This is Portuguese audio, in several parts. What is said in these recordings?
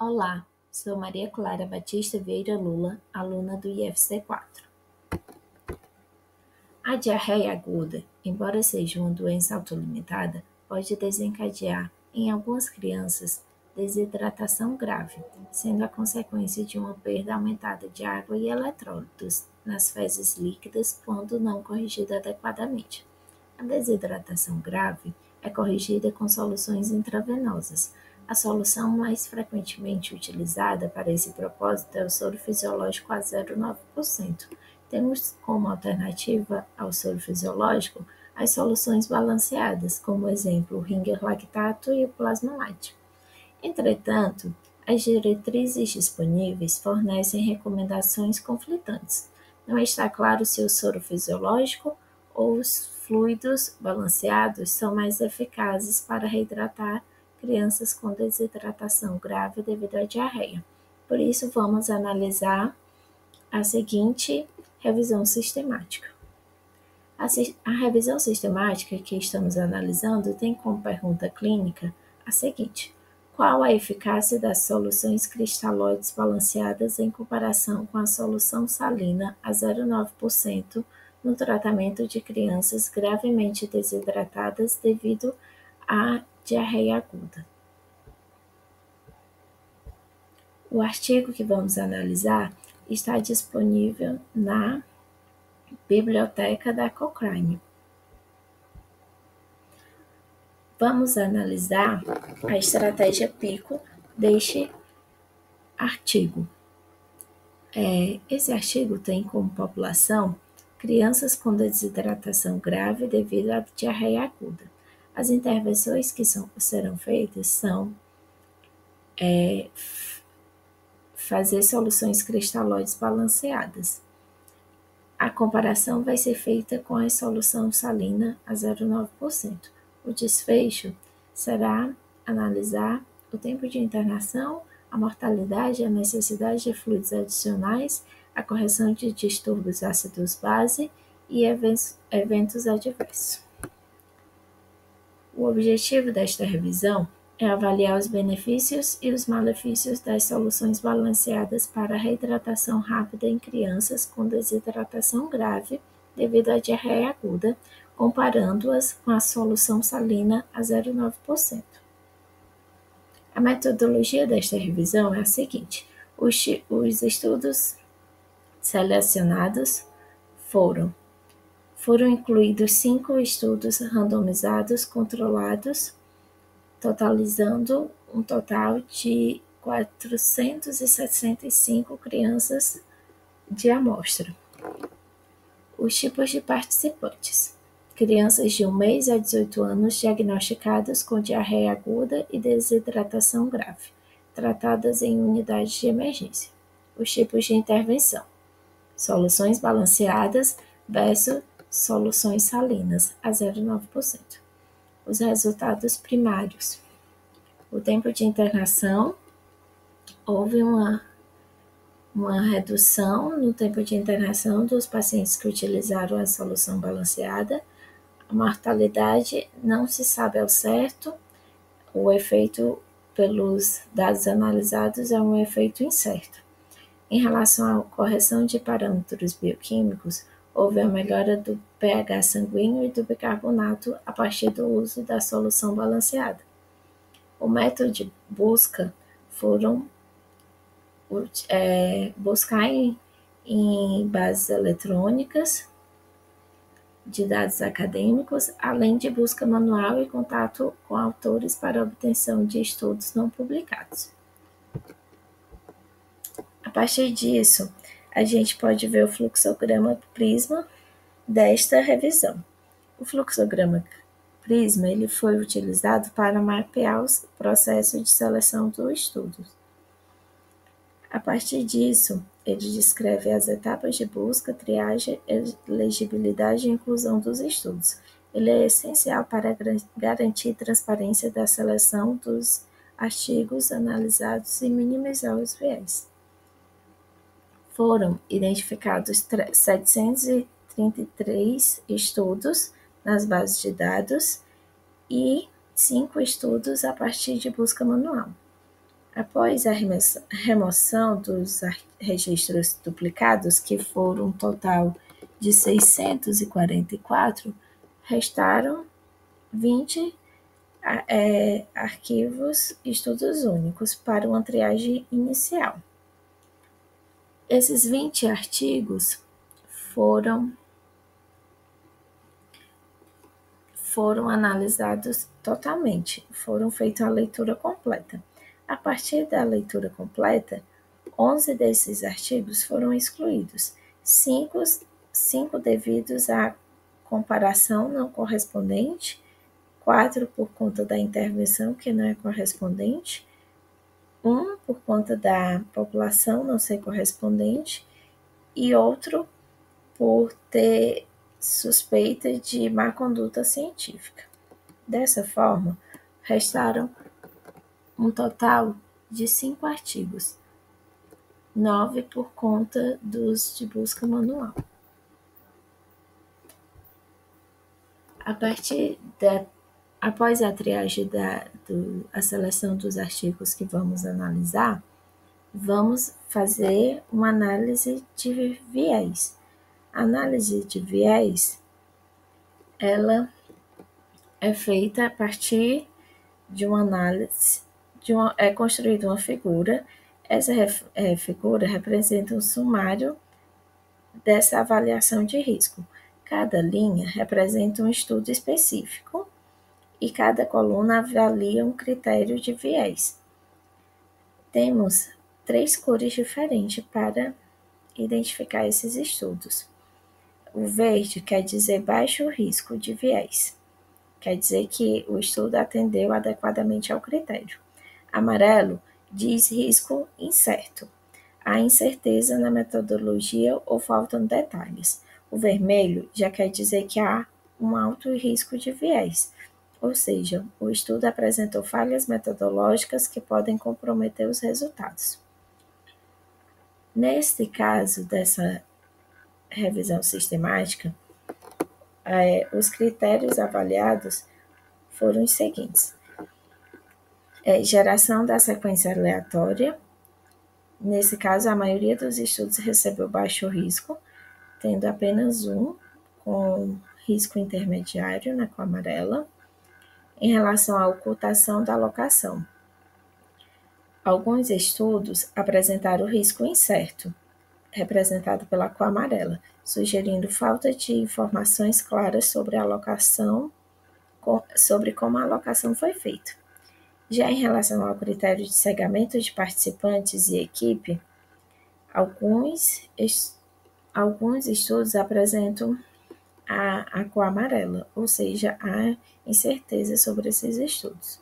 Olá, sou Maria Clara Batista Vieira Lula, aluna do IFC 4. A diarreia aguda, embora seja uma doença autolimitada, pode desencadear, em algumas crianças, desidratação grave, sendo a consequência de uma perda aumentada de água e eletrólitos nas fezes líquidas quando não corrigida adequadamente. A desidratação grave é corrigida com soluções intravenosas. A solução mais frequentemente utilizada para esse propósito é o soro fisiológico a 0,9%. Temos como alternativa ao soro fisiológico as soluções balanceadas, como exemplo o Ringer lactato e o plasma light. Entretanto, as diretrizes disponíveis fornecem recomendações conflitantes. Não está claro se o soro fisiológico ou os fluidos balanceados são mais eficazes para reidratar crianças com desidratação grave devido à diarreia. Por isso, vamos analisar a seguinte revisão sistemática. A revisão sistemática que estamos analisando tem como pergunta clínica a seguinte: qual a eficácia das soluções cristalóides balanceadas em comparação com a solução salina a 0,9% no tratamento de crianças gravemente desidratadas devido à diarreia aguda? O artigo que vamos analisar está disponível na biblioteca da Cochrane. Vamos analisar a estratégia PICO deste artigo. Esse artigo tem como população crianças com desidratação grave devido à diarreia aguda. As intervenções que serão feitas são fazer soluções cristalóides balanceadas. A comparação vai ser feita com a solução salina a 0,9%. O desfecho será analisar o tempo de internação, a mortalidade, a necessidade de fluidos adicionais, a correção de distúrbios ácidos-base e eventos adversos. O objetivo desta revisão é avaliar os benefícios e os malefícios das soluções balanceadas para a reidratação rápida em crianças com desidratação grave devido à diarreia aguda, comparando-as com a solução salina a 0,9%. A metodologia desta revisão é a seguinte: os estudos selecionados foram incluídos 5 estudos randomizados controlados, totalizando um total de 465 crianças de amostra. Os tipos de participantes: crianças de 1 mês a 18 anos diagnosticadas com diarreia aguda e desidratação grave, tratadas em unidades de emergência. Os tipos de intervenção: soluções balanceadas versus soluções salinas a 0,9%. Os resultados primários: o tempo de internação, houve uma redução no tempo de internação dos pacientes que utilizaram a solução balanceada. A mortalidade não se sabe ao certo, o efeito pelos dados analisados é um efeito incerto. Em relação à correção de parâmetros bioquímicos, houve a melhora do pH sanguíneo e do bicarbonato a partir do uso da solução balanceada. O método de busca foram buscar em bases eletrônicas de dados acadêmicos, além de busca manual e contato com autores para obtenção de estudos não publicados. A partir disso, a gente pode ver o fluxograma Prisma desta revisão. O fluxograma Prisma ele foi utilizado para mapear o processo de seleção do estudo. A partir disso, ele descreve as etapas de busca, triagem, elegibilidade e inclusão dos estudos. Ele é essencial para garantir transparência da seleção dos artigos analisados e minimizar os viés. Foram identificados 733 estudos nas bases de dados e 5 estudos a partir de busca manual. Após a remoção dos registros duplicados, que foram um total de 644, restaram 20 arquivos estudos únicos para uma triagem inicial. Esses 20 artigos foram analisados totalmente, foram feita a leitura completa. A partir da leitura completa, 11 desses artigos foram excluídos, 5 devidos à comparação não correspondente, 4 por conta da intervenção que não é correspondente, 1 por conta da população não ser correspondente e outro por ter suspeita de má conduta científica. Dessa forma, restaram um total de 5 artigos, 9 por conta dos de busca manual. Após a triagem a seleção dos artigos que vamos analisar, vamos fazer uma análise de viés. A análise de viés, ela é feita a partir de uma análise, é construída uma figura. Essa figura representa um sumário dessa avaliação de risco. Cada linha representa um estudo específico e cada coluna avalia um critério de viés. Temos 3 cores diferentes para identificar esses estudos. O verde quer dizer baixo risco de viés, quer dizer que o estudo atendeu adequadamente ao critério. Amarelo diz risco incerto, há incerteza na metodologia ou faltam detalhes. O vermelho já quer dizer que há um alto risco de viés, ou seja, o estudo apresentou falhas metodológicas que podem comprometer os resultados. Neste caso dessa revisão sistemática, os critérios avaliados foram os seguintes: geração da sequência aleatória. Nesse caso, a maioria dos estudos recebeu baixo risco, tendo apenas um com risco intermediário, na cor amarela. Em relação à ocultação da alocação, alguns estudos apresentaram risco incerto, representado pela cor amarela, sugerindo falta de informações claras sobre a alocação, sobre como a alocação foi feita. Já em relação ao critério de cegamento de participantes e equipe, alguns estudos apresentam a cor amarela, ou seja, há incerteza sobre esses estudos.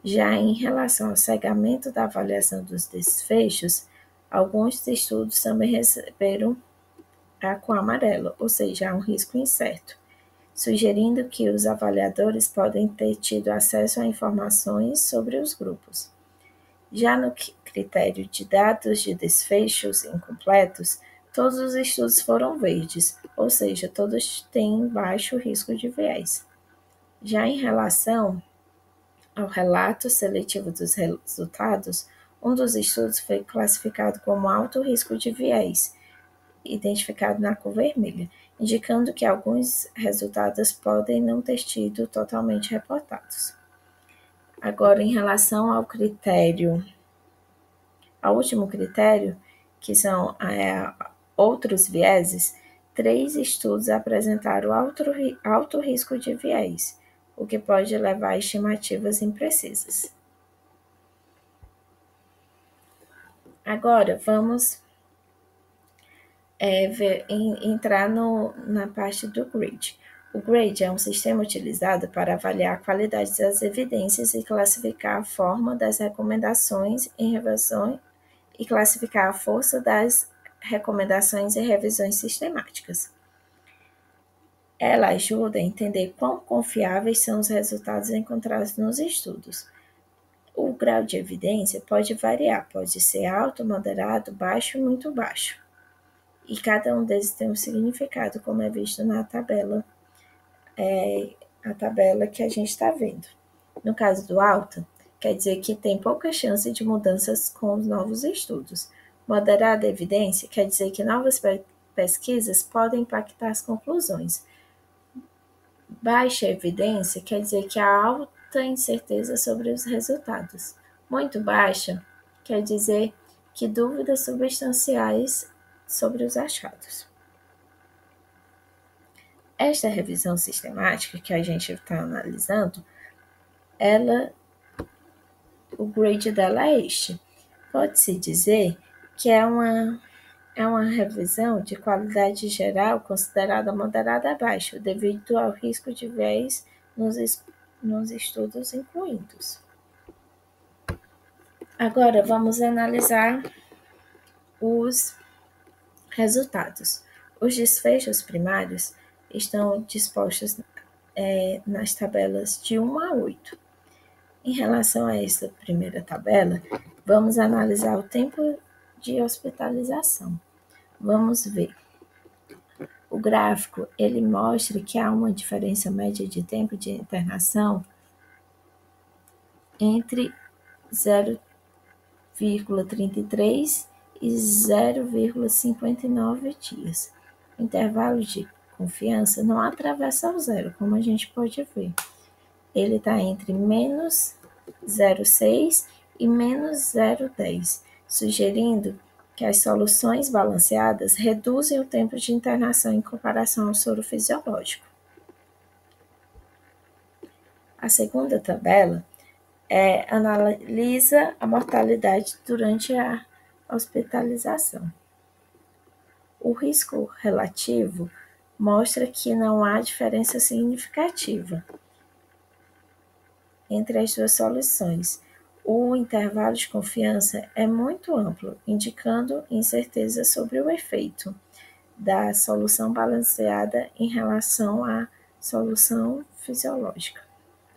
Já em relação ao cegamento da avaliação dos desfechos, alguns estudos também receberam a cor amarela, ou seja, há um risco incerto, sugerindo que os avaliadores podem ter tido acesso a informações sobre os grupos. Já no critério de dados de desfechos incompletos, todos os estudos foram verdes, ou seja, todos têm baixo risco de viés. Já em relação ao relato seletivo dos resultados, um dos estudos foi classificado como alto risco de viés, identificado na cor vermelha, indicando que alguns resultados podem não ter sido totalmente reportados. Agora, em relação ao último critério, que são outros vieses, 3 estudos apresentaram alto risco de viés, o que pode levar a estimativas imprecisas. Agora, vamos entrar na parte do GRADE. O GRADE é um sistema utilizado para avaliar a qualidade das evidências e classificar a forma das recomendações em revisão e classificar a força das recomendações e revisões sistemáticas. Ela ajuda a entender quão confiáveis são os resultados encontrados nos estudos. O grau de evidência pode variar, pode ser alto, moderado, baixo e muito baixo. E cada um deles tem um significado, como é visto na tabela, a tabela que a gente está vendo. No caso do alto, quer dizer que tem pouca chance de mudanças com os novos estudos. Moderada evidência quer dizer que novas pesquisas podem impactar as conclusões. Baixa evidência quer dizer que há alta incerteza sobre os resultados. Muito baixa quer dizer que dúvidas substanciais sobre os achados. Esta revisão sistemática que a gente está analisando, o grade dela é este. Pode-se dizer que é uma revisão de qualidade geral considerada moderada a baixa, devido ao risco de viés nos estudos incluídos. Agora vamos analisar os resultados. Os desfechos primários estão dispostos nas tabelas de 1 a 8. Em relação a essa primeira tabela, vamos analisar o tempo de hospitalização. Vamos ver. O gráfico, ele mostra que há uma diferença média de tempo de internação entre 0,33 e 0,59 dias. O intervalo de confiança não atravessa o zero, como a gente pode ver. Ele está entre menos 0,6 e menos 0,10, sugerindo que as soluções balanceadas reduzem o tempo de internação em comparação ao soro fisiológico. A segunda tabela analisa a mortalidade durante a hospitalização. O risco relativo mostra que não há diferença significativa entre as duas soluções. O intervalo de confiança é muito amplo, indicando incerteza sobre o efeito da solução balanceada em relação à solução fisiológica,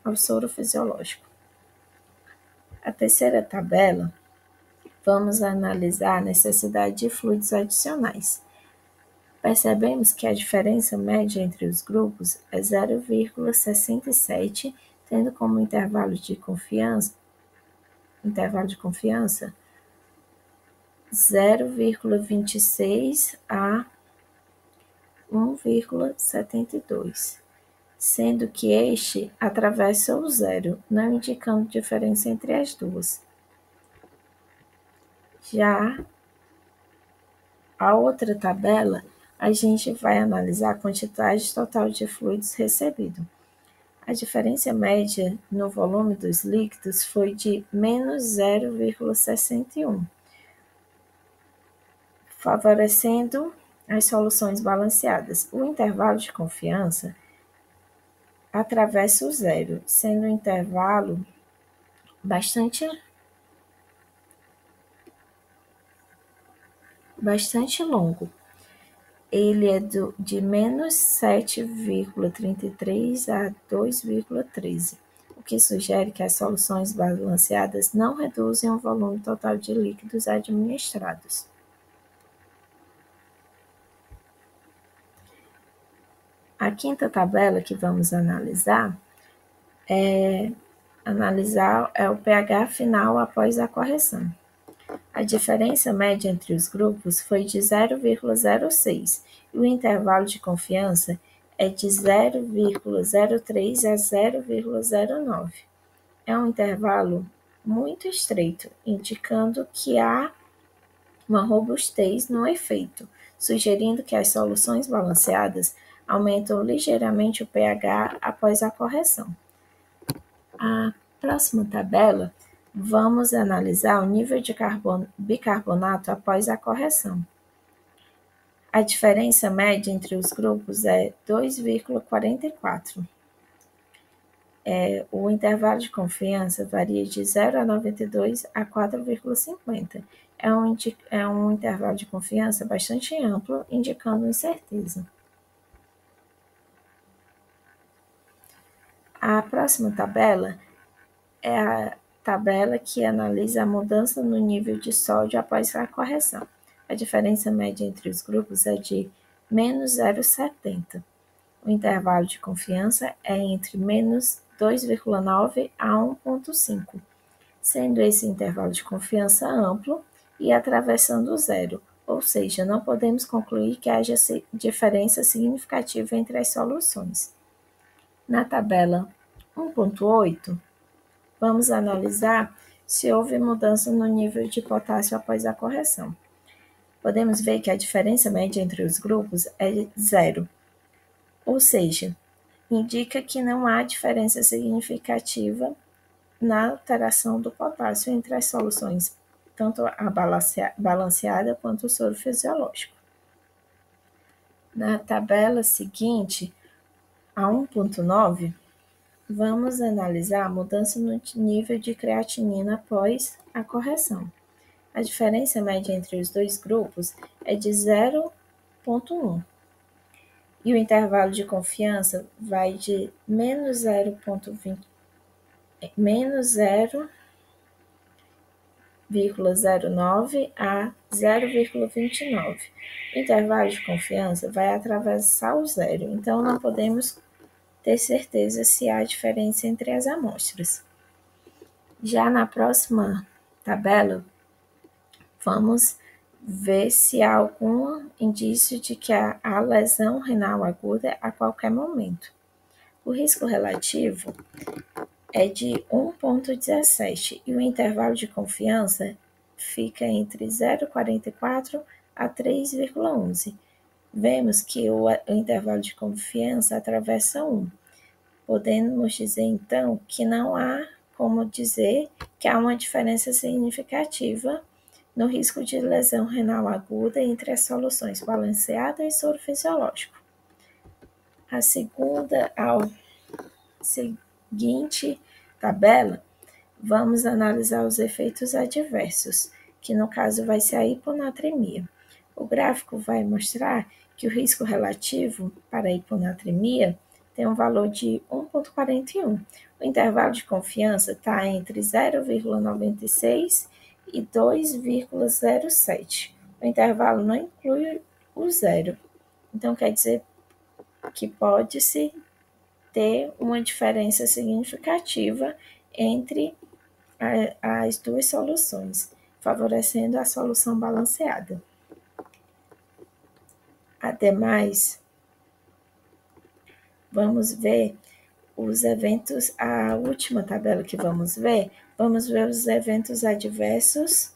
ao soro fisiológico. A terceira tabela, vamos analisar a necessidade de fluidos adicionais. Percebemos que a diferença média entre os grupos é 0,67, tendo como intervalo de confiança 0,26 a 1,72, sendo que este atravessa o zero, não indicando diferença entre as duas. Já a outra tabela, a gente vai analisar a quantidade total de fluidos recebido. A diferença média no volume dos líquidos foi de menos 0,61, favorecendo as soluções balanceadas. O intervalo de confiança atravessa o zero, sendo um intervalo bastante longo. Ele é de menos 7,33 a 2,13, o que sugere que as soluções balanceadas não reduzem o volume total de líquidos administrados. A quinta tabela que vamos analisar é o pH final após a correção. A diferença média entre os grupos foi de 0,06 e o intervalo de confiança é de 0,03 a 0,09. É um intervalo muito estreito, indicando que há uma robustez no efeito, sugerindo que as soluções balanceadas aumentam ligeiramente o pH após a correção. A próxima tabela, vamos analisar o nível de bicarbonato após a correção. A diferença média entre os grupos é 2,44. O intervalo de confiança varia de 0,92 a 4,50. É um intervalo de confiança bastante amplo, indicando incerteza. A próxima tabela é a tabela que analisa a mudança no nível de sódio após a correção. A diferença média entre os grupos é de menos 0,70. O intervalo de confiança é entre menos 2,9 a 1,5. sendo esse intervalo de confiança amplo e atravessando o zero, ou seja, não podemos concluir que haja diferença significativa entre as soluções. Na tabela 1.8, vamos analisar se houve mudança no nível de potássio após a correção. Podemos ver que a diferença média entre os grupos é zero, ou seja, indica que não há diferença significativa na alteração do potássio entre as soluções, tanto a balanceada quanto o soro fisiológico. Na tabela seguinte, a 1.9, vamos analisar a mudança no nível de creatinina após a correção. A diferença média entre os dois grupos é de 0,1. E o intervalo de confiança vai de menos 0,09 a 0,29. O intervalo de confiança vai atravessar o zero, então não podemos ter certeza se há diferença entre as amostras. Já na próxima tabela, vamos ver se há algum indício de que há lesão renal aguda a qualquer momento. O risco relativo é de 1,17 e o intervalo de confiança fica entre 0,44 a 3,11. Vemos que o intervalo de confiança atravessa 1. Podemos dizer, então, que não há como dizer que há uma diferença significativa no risco de lesão renal aguda entre as soluções balanceada e soro fisiológico. A seguinte tabela, vamos analisar os efeitos adversos, que no caso vai ser a hiponatremia. O gráfico vai mostrar que o risco relativo para a hiponatremia tem um valor de 1,41. O intervalo de confiança está entre 0,96 e 2,07. O intervalo não inclui o zero. Então, quer dizer que pode-se ter uma diferença significativa entre as duas soluções, favorecendo a solução balanceada. Ademais, vamos ver os eventos, a última tabela que vamos ver os eventos adversos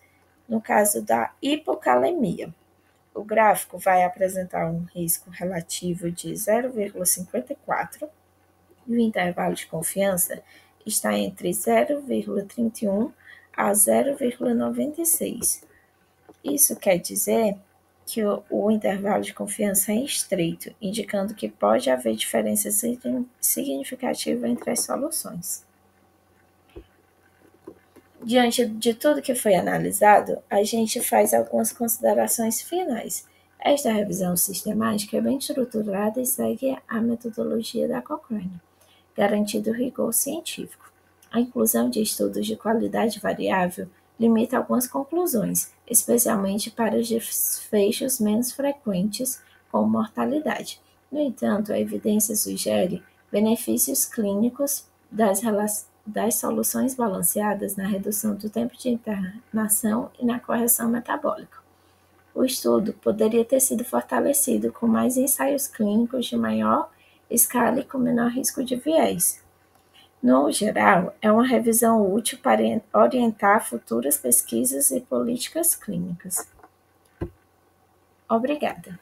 no caso da hipocalemia. O gráfico vai apresentar um risco relativo de 0,54 e o intervalo de confiança está entre 0,31 a 0,96. Isso quer dizer que o intervalo de confiança é estreito, indicando que pode haver diferença significativa entre as soluções. Diante de tudo que foi analisado, a gente faz algumas considerações finais. Esta revisão sistemática é bem estruturada e segue a metodologia da Cochrane, garantindo o rigor científico. A inclusão de estudos de qualidade variável limita algumas conclusões, especialmente para os desfechos menos frequentes, como mortalidade. No entanto, a evidência sugere benefícios clínicos das soluções balanceadas na redução do tempo de internação e na correção metabólica. O estudo poderia ter sido fortalecido com mais ensaios clínicos de maior escala e com menor risco de viés. No geral, é uma revisão útil para orientar futuras pesquisas e políticas clínicas. Obrigada.